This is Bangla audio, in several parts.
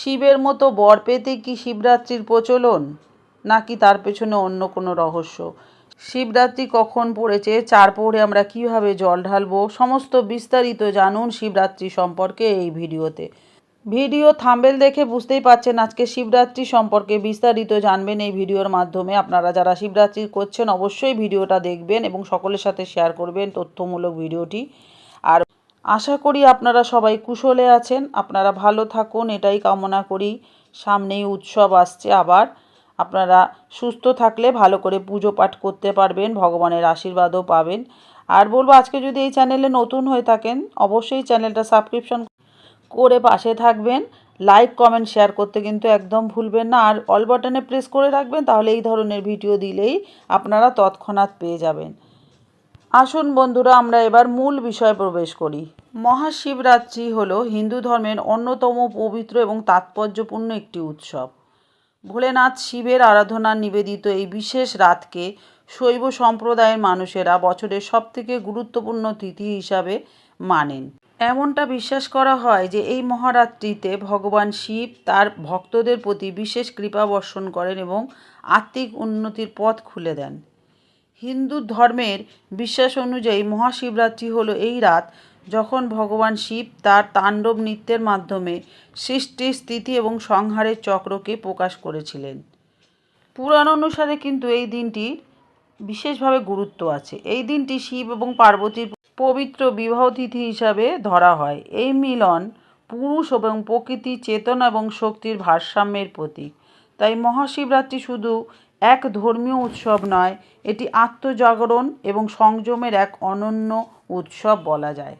শিবের মতো বর পেতে কি শিবরাত্রির প্রচলন, নাকি তার পেছনে অন্য কোনো রহস্য? শিবরাত্রি কখন পড়েছে, চার প্রহরে আমরা কিভাবে জল ঢালবো, সমস্ত বিস্তারিত জানুন শিবরাত্রি সম্পর্কে এই ভিডিওতে। ভিডিও থাম্বনেল দেখে বুঝতেই পারছেন আজকে শিবরাত্রি সম্পর্কে বিস্তারিত জানবেন এই ভিডিওর মাধ্যমে। আপনারা যারা শিবরাত্রি করছেন অবশ্যই ভিডিওটা দেখবেন এবং সকলের সাথে শেয়ার করবেন তথ্যমূলক ভিডিওটি। আর আশা করি আপনারা সবাই কুশলে আছেন, আপনারা ভালো থাকুন এটাই কামনা করি। সামনেই উৎসব আসছে আবার, আপনারা সুস্থ থাকলে ভালো করে পুজো পাঠ করতে পারবেন, ভগবানের আশীর্বাদও পাবেন। আর বলবো, আজকে যদি এই চ্যানেলে নতুন হয়ে থাকেন অবশ্যই চ্যানেলটা সাবস্ক্রিপশন করে পাশে থাকবেন। লাইক কমেন্ট শেয়ার করতে কিন্তু একদম ভুলবেন না। আর অল বাটনে প্রেস করে রাখবেন, তাহলে এই ধরনের ভিডিও দিলেই আপনারা তৎক্ষণাৎ পেয়ে যাবেন। আসুন বন্ধুরা, আমরা এবার মূল বিষয়ে প্রবেশ করি। মহাশিবরাত্রি হলো হিন্দু ধর্মের অন্যতম পবিত্র এবং তাৎপর্যপূর্ণ একটি উৎসব। ভোলেনাথ শিবের আরাধনা নিবেদিত এই বিশেষ রাতকে শৈব সম্প্রদায়ের মানুষেরা বছরের সবথেকে গুরুত্বপূর্ণ তিথি হিসাবে মানেন। এমনটা বিশ্বাস করা হয় যে এই মহারাত্রিতে ভগবান শিব তার ভক্তদের প্রতি বিশেষ কৃপা বর্ষণ করেন এবং আত্মিক উন্নতির পথ খুলে দেন। হিন্দু ধর্মের বিশ্বাস অনুযায়ী মহাশিবরাত্রি হলো এই রাত যখন ভগবান শিব তার তাণ্ডব নৃত্যের মাধ্যমে সৃষ্টি, স্থিতি এবং সংহারের চক্রকে প্রকাশ করেছিলেন। পুরাণ অনুসারে কিন্তু এই দিনটি বিশেষভাবে গুরুত্ব আছে। এই দিনটি শিব এবং পার্বতীর পবিত্র বিবাহ তিথি হিসাবে ধরা হয়। এই মিলন পুরুষ এবং প্রকৃতি, চেতনা এবং শক্তির ভারসাম্যের প্রতীক। তাই মহাশিবরাত্রি শুধু এক ধর্মীয় উৎসব নয়, এটি আত্মজাগরণ এবং সংযমের এক অনন্য উৎসব বলা যায়।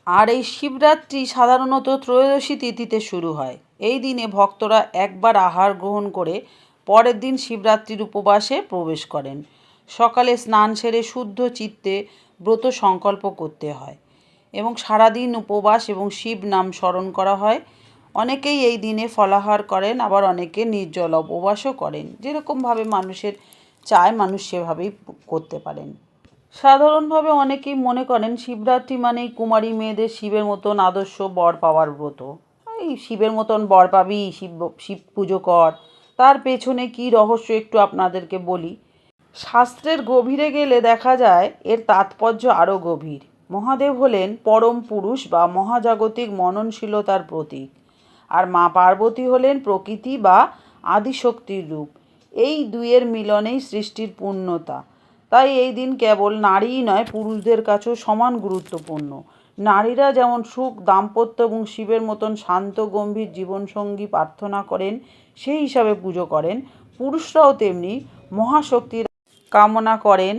আর এই শিবরাত্রি সাধারণত ত্রয়োদশী তিথিতে শুরু হয়। এই দিনে ভক্তরা একবার আহার গ্রহণ করে পরের দিন শিবরাত্রির উপবাসে প্রবেশ করেন। সকালে স্নান সেরে শুদ্ধ চিত্তে ব্রত সংকল্প করতে হয় এবং সারাদিন উপবাস এবং শিব নাম স্মরণ করা হয়। অনেকেই এই দিনে ফলাহার করেন, আবার অনেকে নির্জল উপবাসও করেন। যেরকমভাবে মানুষের চায় মানুষ সেভাবেই করতে পারেন। সাধারণভাবে অনেকেই মনে করেন শিবরাত্রি মানেই কুমারী মেয়েদের শিবের মতন আদর্শ বর পাওয়ার ব্রত। এই শিবের মতন বর পাবি, শিব পুজো কর। তার পেছনে কী রহস্য একটু আপনাদেরকে বলি। শাস্ত্রের গভীরে গেলে দেখা যায় এর তাৎপর্য আরও গভীর। মহাদেব হলেন পরম পুরুষ বা মহাজাগতিক মননশীলতার প্রতীক, আর মা পার্বতী হলেন প্রকৃতি বা আদিশক্তির রূপ। এই দুইয়ের মিলনেই সৃষ্টির পূর্ণতা। তাই এই দিন কেবল নারীই নয়, পুরুষদের কাছেও সমান গুরুত্বপূর্ণ। নারীরা যেমন সুখ, দাম্পত্য এবং শিবের মতন শান্ত গম্ভীর জীবনসঙ্গী প্রার্থনা করেন, সেই হিসাবে পুজো করেন, পুরুষরাও তেমনি মহাশক্তির কামনা করেন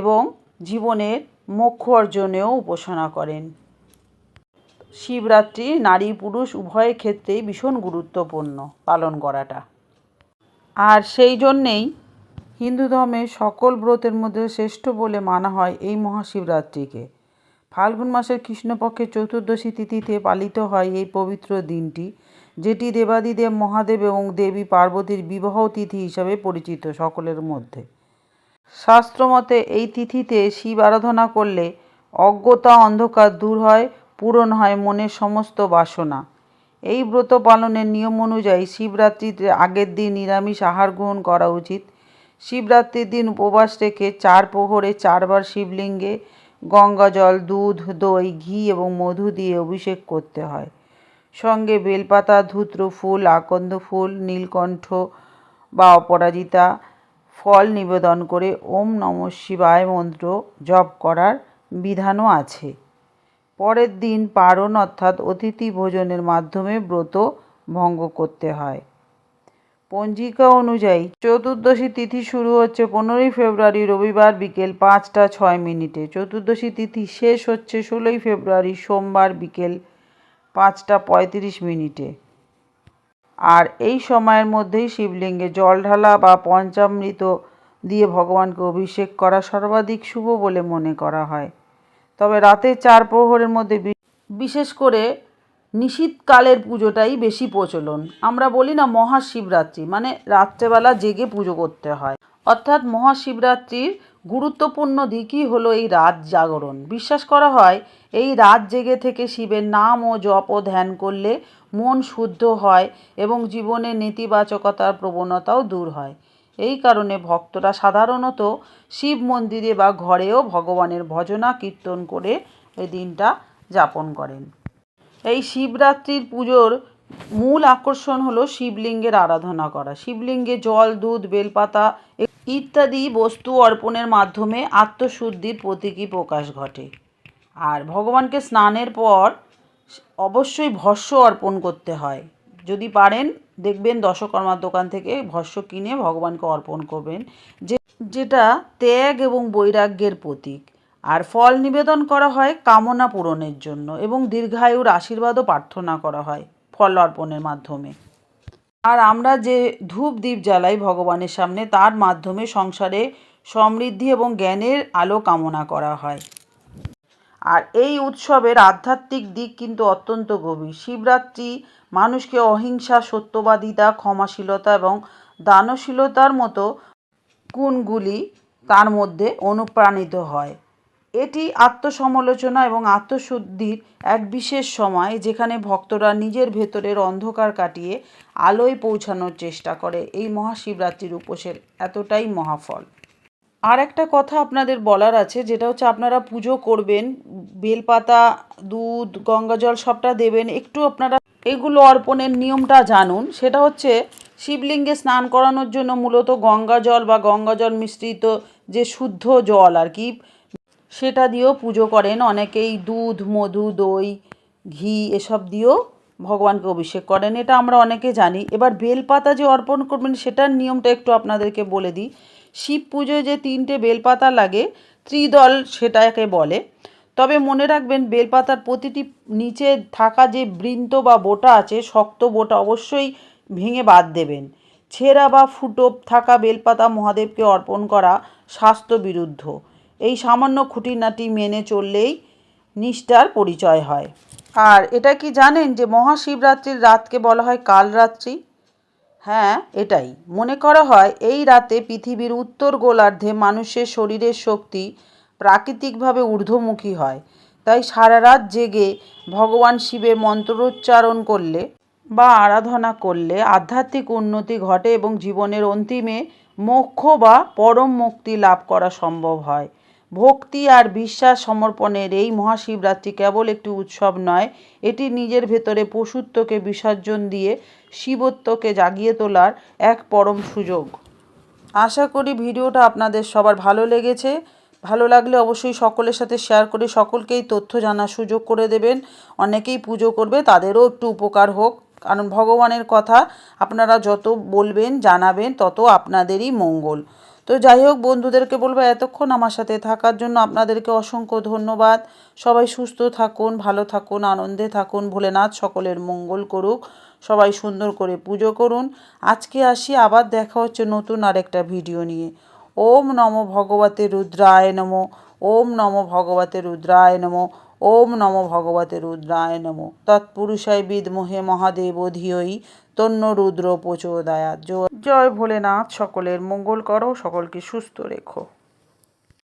এবং জীবনের মোক্ষ অর্জনেও উপাসনা করেন। শিবরাত্রি নারী পুরুষ উভয়ের ক্ষেত্রেই ভীষণ গুরুত্বপূর্ণ পালন করাটা। আর সেই জন্যেই হিন্দু ধর্মের সকল ব্রতের মধ্যে শ্রেষ্ঠ বলে মানা হয় এই মহাশিবরাত্রিকে। ফাল্গুন মাসের কৃষ্ণপক্ষের চতুর্দশী তিথিতে পালিত হয় এই পবিত্র দিনটি, যেটি দেবাদিদেব মহাদেব এবং দেবী পার্বতীর বিবাহ তিথি হিসাবে পরিচিত সকলের মধ্যে। শাস্ত্রমতে এই তিথিতে শিব আরাধনা করলে অজ্ঞতা, অন্ধকার দূর হয়, পূরণ হয় মনের সমস্ত বাসনা। এই ব্রত পালনের নিয়ম অনুযায়ী শিবরাত্রির আগের দিন নিরামিষ আহার গ্রহণ করা উচিত। শিবরাত্রির দিন উপবাস রেখে চার প্রহরে 4 বার শিবলিঙ্গে গঙ্গা জল, দুধ, দই, ঘি এবং মধু দিয়ে অভিষেক করতে হয়। সঙ্গে বেলপাতা, ধূত্র ফুল, আকন্দ ফুল, নীলকণ্ঠ বা অপরাজিতা ফল নিবেদন করে ওম নমঃ শিবায় মন্ত্র জপ করার বিধানও আছে। পরের দিন পারণ অর্থাৎ অতিথি ভোজনের মাধ্যমে ব্রত ভঙ্গ করতে হয়। পঞ্জিকা অনুযায়ী চতুর্দশী তিথি শুরু হচ্ছে 15ই ফেব্রুয়ারি রবিবার বিকেল 5টা 6 মিনিটে। চতুর্দশী তিথি শেষ হচ্ছে 16ই ফেব্রুয়ারি সোমবার বিকেল 5টা 35 মিনিটে। আর এই সময়ের মধ্যেই শিবলিঙ্গে জল ঢালা বা পঞ্চামৃত দিয়ে ভগবানকে অভিষেক করা সর্বাধিক শুভ বলে মনে করা হয়। তবে রাতের 4 প্রহরের মধ্যে বিশেষ করে নিশীথকালের পুজোটাই বেশি প্রচলন। আমরা বলি না মহাশিবরাত্রি মানে রাত্রেবেলা জেগে পুজো করতে হয়, অর্থাৎ মহাশিবরাত্রির গুরুত্বপূর্ণ দিকই হলো এই রাত জাগরণ। বিশ্বাস করা হয় এই রাত জেগে থেকে শিবের নাম ও জপ ও ধ্যান করলে মন শুদ্ধ হয় এবং জীবনের নেতিবাচকতার প্রবণতাও দূর হয়। এই কারণে ভক্তরা সাধারণত শিব মন্দিরে বা ঘরেও ভগবানের ভজনা কীর্তন করে এই দিনটা যাপন করেন। এই শিবরাত্রির পুজোর মূল আকর্ষণ হলো শিবলিঙ্গের আরাধনা করা। শিবলিঙ্গে জল, দুধ, বেলপাতা ইত্যাদি বস্তু অর্পণের মাধ্যমে আত্মশুদ্ধির প্রতীকী প্রকাশ ঘটে। আর ভগবানকে স্নানের পর অবশ্যই ভস্য অর্পণ করতে হয়। যদি পারেন দেখবেন দশকর্মার দোকান থেকে ভস্য কিনে ভগবানকে অর্পণ করবেন, যেটা ত্যাগ এবং বৈরাগ্যের প্রতীক। আর ফল নিবেদন করা হয় কামনা পূরণের জন্য এবং দীর্ঘায়ুর আশীর্বাদও প্রার্থনা করা হয় ফল অর্পণের মাধ্যমে। আর আমরা যে ধূপ দ্বীপ জ্বালাই ভগবানের সামনে, তার মাধ্যমে সংসারে সমৃদ্ধি এবং জ্ঞানের আলো কামনা করা হয়। আর এই উৎসবের আধ্যাত্মিক দিক কিন্তু অত্যন্ত গভীর। শিবরাত্রি মানুষকে অহিংসা, সত্যবাদিতা, ক্ষমাশীলতা এবং দানশীলতার মতো গুণগুলি তার মধ্যে অনুপ্রাণিত হয়। এটি আত্মসমালোচনা এবং আত্মশুদ্ধির এক বিশেষ সময়, যেখানে ভক্তরা নিজের ভেতরের অন্ধকার কাটিয়ে আলোয় পৌঁছানোর চেষ্টা করে। এই মহাশিবরাত্রির উপোসের এতটাই মহাফল। আর একটা কথা আপনাদের বলার আছে, যেটা হচ্ছে আপনারা পুজো করবেন, বেলপাতা, দুধ, গঙ্গাজল সবটা দেবেন। একটু আপনারা এগুলো অর্পণের নিয়মটা জানুন। সেটা হচ্ছে শিবলিঙ্গে স্নান করানোর জন্য মূলত গঙ্গাজল বা গঙ্গাজল মিশ্রিত যে শুদ্ধ জল আর কি, সেটা দিয়েও পুজো করেন অনেকেই। দুধ, মধু, দই, ঘি এসব দিয়েও ভগবানকে অভিষেক করেন, এটা আমরা অনেকে জানি। এবার বেলপাতা যে অর্পণ করবেন সেটার নিয়মটা একটু আপনাদেরকে বলে দিই। শিব পুজোয় যে 3টে বেলপাতা লাগে, ত্রিদল সেটাকে বলে। তবে মনে রাখবেন, বেলপাতার প্রতিটি নিচে থাকা যে বৃন্ত বা বোটা আছে, শক্ত বোটা অবশ্যই ভেঙে বাদ দেবেন। ছেঁড়া বা ফুটো থাকা বেলপাতা মহাদেবকে অর্পণ করা স্বাস্থ্য বিরুদ্ধ। এই সামান্য খুঁটিনাটি মেনে চললেই নিষ্ঠার পরিচয় হয়। আর এটা কি জানেন যে মহাশিবরাত্রির রাতকে বলা হয় কালরাত্রি? হ্যাঁ, এটাই। মনে করা হয় এই রাতে পৃথিবীর উত্তর গোলার্ধে মানুষের শরীরের শক্তি প্রাকৃতিকভাবে ঊর্ধ্বমুখী হয়। তাই সারা রাত জেগে ভগবান শিবের মন্ত্রোচ্চারণ করলে বা আরাধনা করলে আধ্যাত্মিক উন্নতি ঘটে এবং জীবনের অন্তিমে মোক্ষ বা পরম মুক্তি লাভ করা সম্ভব হয়। ভক্তি আর বিশ্বাস সমর্পণের এই মহাশিবরাত্রি কেবল একটি উৎসব নয়, এটি নিজের ভেতরে পশুত্বকে বিসর্জন দিয়ে শিবত্বকে জাগিয়ে তোলার এক পরম সুযোগ। আশা করি ভিডিওটা আপনাদের সবার ভালো লেগেছে। ভালো লাগলে অবশ্যই সকলের সাথে শেয়ার করে সকলকেই তথ্য জানার সুযোগ করে দেবেন। অনেকেই পুজো করবে, তাদেরও একটু উপকার হোক। কারণ ভগবানের কথা আপনারা যত বলবেন, জানাবেন, তত আপনাদেরই মঙ্গল। তো যাই হোক, বন্ধুদেরকে বলবো এতক্ষণ আমার সাথে থাকার জন্য আপনাদেরকে অসংখ্য ধন্যবাদ। সবাই সুস্থ থাকুন, ভালো থাকুন, আনন্দে থাকুন। ভোলেনাথ সকলের মঙ্গল করুক। সবাই সুন্দর করে পুজো করুন। আজকে আসি, আবার দেখা হচ্ছে নতুন আরেকটা ভিডিও নিয়ে। ওম নমো ভগবতে রুদ্রায় নমো। ওম নমো ভগবতে রুদ্রায় নমো। ওম নমো ভগবতে রুদ্রায় নমো। তৎপুরুষায় বিদ্মহে মহাদেব ধিয়ৈ তন্ন রুদ্র প্রচোদয়াৎ। জয় ভোলেনাথ, সকলের মঙ্গল করো, সকলকে সুস্থ রেখো।